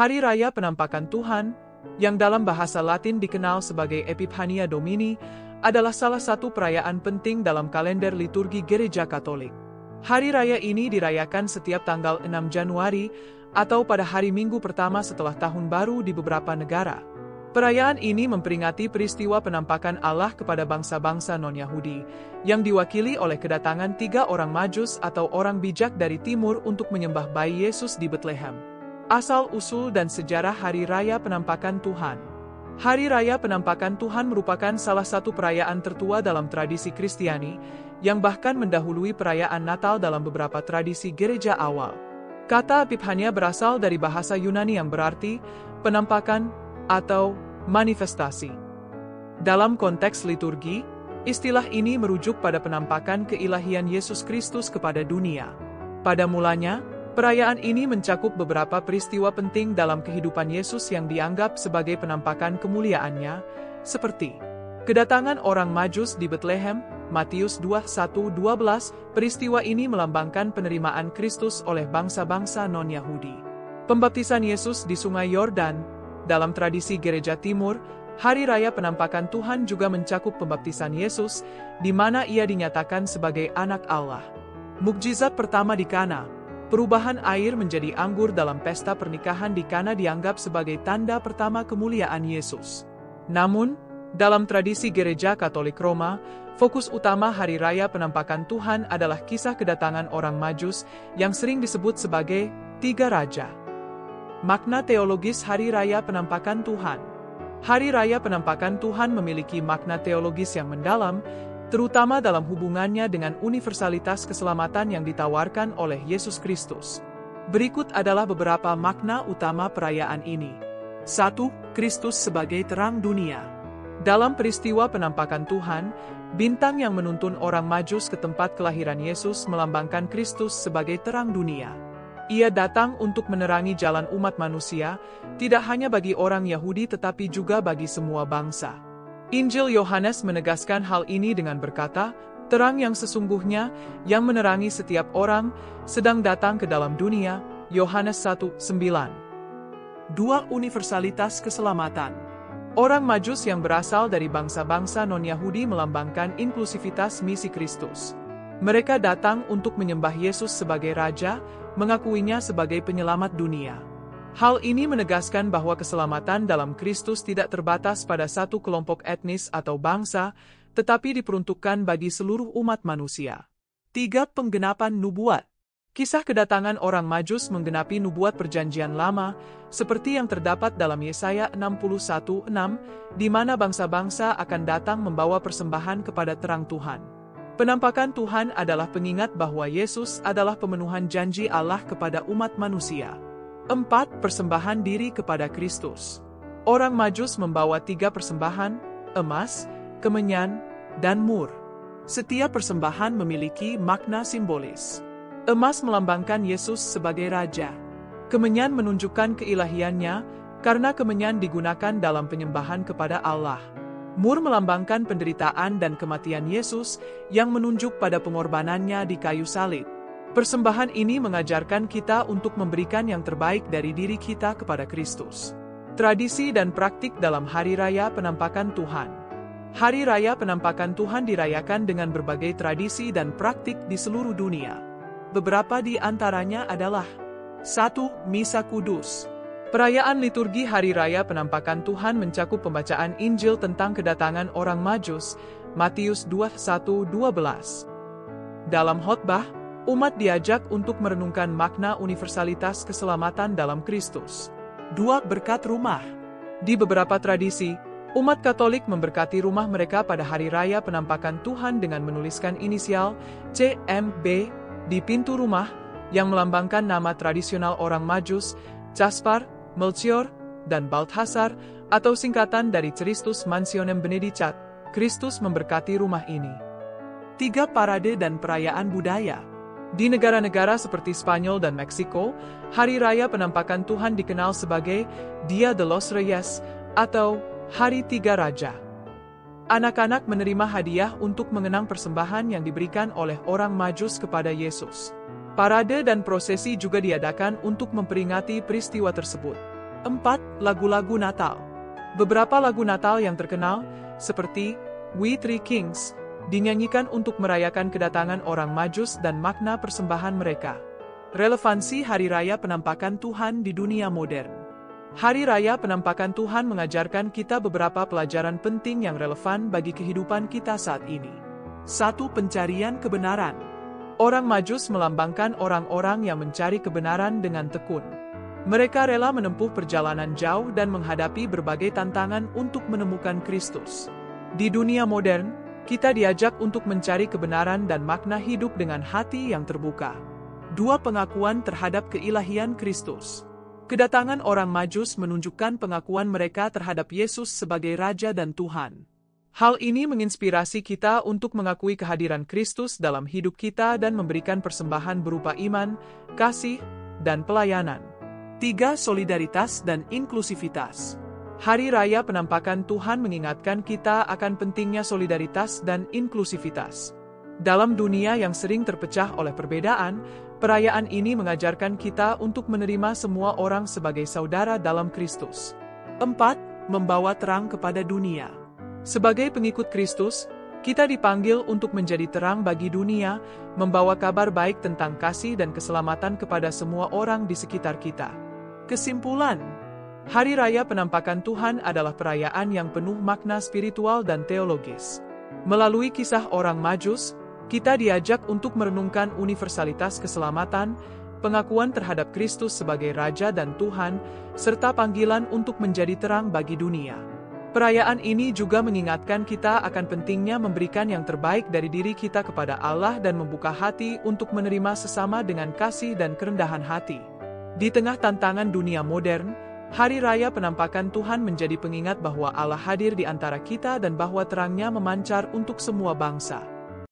Hari Raya Penampakan Tuhan, yang dalam bahasa Latin dikenal sebagai Epiphania Domini, adalah salah satu perayaan penting dalam kalender liturgi Gereja Katolik. Hari raya ini dirayakan setiap tanggal 6 Januari atau pada hari Minggu pertama setelah Tahun Baru di beberapa negara. Perayaan ini memperingati peristiwa penampakan Allah kepada bangsa-bangsa non-Yahudi, yang diwakili oleh kedatangan 3 orang Majus atau orang bijak dari timur untuk menyembah bayi Yesus di Bethlehem. Asal-usul dan sejarah Hari Raya Penampakan Tuhan. Hari Raya Penampakan Tuhan merupakan salah satu perayaan tertua dalam tradisi Kristiani, yang bahkan mendahului perayaan Natal dalam beberapa tradisi gereja awal. Kata Epiphania berasal dari bahasa Yunani yang berarti penampakan atau manifestasi. Dalam konteks liturgi, istilah ini merujuk pada penampakan keilahian Yesus Kristus kepada dunia. Pada mulanya, perayaan ini mencakup beberapa peristiwa penting dalam kehidupan Yesus yang dianggap sebagai penampakan kemuliaannya, seperti kedatangan orang Majus di Bethlehem, Matius 21:12. Peristiwa ini melambangkan penerimaan Kristus oleh bangsa-bangsa non-Yahudi. Pembaptisan Yesus di Sungai Yordan. Dalam tradisi Gereja Timur, Hari Raya Penampakan Tuhan juga mencakup pembaptisan Yesus, di mana ia dinyatakan sebagai anak Allah. Mukjizat pertama di Kana. Perubahan air menjadi anggur dalam pesta pernikahan di Kana dianggap sebagai tanda pertama kemuliaan Yesus. Namun, dalam tradisi Gereja Katolik Roma, fokus utama Hari Raya Penampakan Tuhan adalah kisah kedatangan orang Majus yang sering disebut sebagai 3 Raja. Makna teologis Hari Raya Penampakan Tuhan. Hari Raya Penampakan Tuhan memiliki makna teologis yang mendalam, terutama dalam hubungannya dengan universalitas keselamatan yang ditawarkan oleh Yesus Kristus. Berikut adalah beberapa makna utama perayaan ini. 1. Kristus sebagai terang dunia. Dalam peristiwa penampakan Tuhan, bintang yang menuntun orang Majus ke tempat kelahiran Yesus melambangkan Kristus sebagai terang dunia. Ia datang untuk menerangi jalan umat manusia, tidak hanya bagi orang Yahudi tetapi juga bagi semua bangsa. Injil Yohanes menegaskan hal ini dengan berkata, terang yang sesungguhnya, yang menerangi setiap orang, sedang datang ke dalam dunia, Yohanes 1:9. 2. Universalitas keselamatan. Orang Majus yang berasal dari bangsa-bangsa non-Yahudi melambangkan inklusivitas misi Kristus. Mereka datang untuk menyembah Yesus sebagai Raja, mengakuinya sebagai penyelamat dunia. Hal ini menegaskan bahwa keselamatan dalam Kristus tidak terbatas pada satu kelompok etnis atau bangsa, tetapi diperuntukkan bagi seluruh umat manusia. 3. Penggenapan nubuat. Kisah kedatangan orang Majus menggenapi nubuat Perjanjian Lama, seperti yang terdapat dalam Yesaya 61:6, di mana bangsa-bangsa akan datang membawa persembahan kepada terang Tuhan. Penampakan Tuhan adalah pengingat bahwa Yesus adalah pemenuhan janji Allah kepada umat manusia. 4. Persembahan diri kepada Kristus. Orang Majus membawa 3 persembahan, emas, kemenyan, dan mur. Setiap persembahan memiliki makna simbolis. Emas melambangkan Yesus sebagai Raja. Kemenyan menunjukkan keilahiannya, karena kemenyan digunakan dalam penyembahan kepada Allah. Mur melambangkan penderitaan dan kematian Yesus, yang menunjuk pada pengorbanannya di kayu salib. Persembahan ini mengajarkan kita untuk memberikan yang terbaik dari diri kita kepada Kristus. Tradisi dan praktik dalam Hari Raya Penampakan Tuhan. Hari Raya Penampakan Tuhan dirayakan dengan berbagai tradisi dan praktik di seluruh dunia. Beberapa di antaranya adalah 1. Misa Kudus. Perayaan liturgi Hari Raya Penampakan Tuhan mencakup pembacaan Injil tentang kedatangan orang Majus, Matius 21:12. Dalam khotbah, umat diajak untuk merenungkan makna universalitas keselamatan dalam Kristus. 2. Berkat rumah. Di beberapa tradisi, umat Katolik memberkati rumah mereka pada Hari Raya Penampakan Tuhan dengan menuliskan inisial CMB di pintu rumah, yang melambangkan nama tradisional orang Majus, Caspar, Melchior, dan Balthasar, atau singkatan dari Christus Mansionem Benedicat, Kristus memberkati rumah ini. 3. Parade dan perayaan budaya. Di negara-negara seperti Spanyol dan Meksiko, Hari Raya Penampakan Tuhan dikenal sebagai Dia de los Reyes, atau Hari 3 Raja. Anak-anak menerima hadiah untuk mengenang persembahan yang diberikan oleh orang Majus kepada Yesus. Parade dan prosesi juga diadakan untuk memperingati peristiwa tersebut. 4. Lagu-lagu Natal. Beberapa lagu Natal yang terkenal, seperti We Three Kings, dinyanyikan untuk merayakan kedatangan orang Majus dan makna persembahan mereka. Relevansi Hari Raya Penampakan Tuhan di dunia modern. Hari Raya Penampakan Tuhan mengajarkan kita beberapa pelajaran penting yang relevan bagi kehidupan kita saat ini. 1. Pencarian kebenaran. Orang Majus melambangkan orang-orang yang mencari kebenaran dengan tekun. Mereka rela menempuh perjalanan jauh dan menghadapi berbagai tantangan untuk menemukan Kristus. Di dunia modern, kita diajak untuk mencari kebenaran dan makna hidup dengan hati yang terbuka. 2. Pengakuan terhadap keilahian Kristus. Kedatangan orang Majus menunjukkan pengakuan mereka terhadap Yesus sebagai Raja dan Tuhan. Hal ini menginspirasi kita untuk mengakui kehadiran Kristus dalam hidup kita dan memberikan persembahan berupa iman, kasih, dan pelayanan. 3. Solidaritas dan inklusivitas. Hari Raya Penampakan Tuhan mengingatkan kita akan pentingnya solidaritas dan inklusivitas. Dalam dunia yang sering terpecah oleh perbedaan, perayaan ini mengajarkan kita untuk menerima semua orang sebagai saudara dalam Kristus. 4. Membawa terang kepada dunia. Sebagai pengikut Kristus, kita dipanggil untuk menjadi terang bagi dunia, membawa kabar baik tentang kasih dan keselamatan kepada semua orang di sekitar kita. Kesimpulan, Hari Raya Penampakan Tuhan adalah perayaan yang penuh makna spiritual dan teologis. Melalui kisah orang Majus, kita diajak untuk merenungkan universalitas keselamatan, pengakuan terhadap Kristus sebagai Raja dan Tuhan, serta panggilan untuk menjadi terang bagi dunia. Perayaan ini juga mengingatkan kita akan pentingnya memberikan yang terbaik dari diri kita kepada Allah dan membuka hati untuk menerima sesama dengan kasih dan kerendahan hati. Di tengah tantangan dunia modern, Hari Raya Penampakan Tuhan menjadi pengingat bahwa Allah hadir di antara kita dan bahwa terangnya memancar untuk semua bangsa.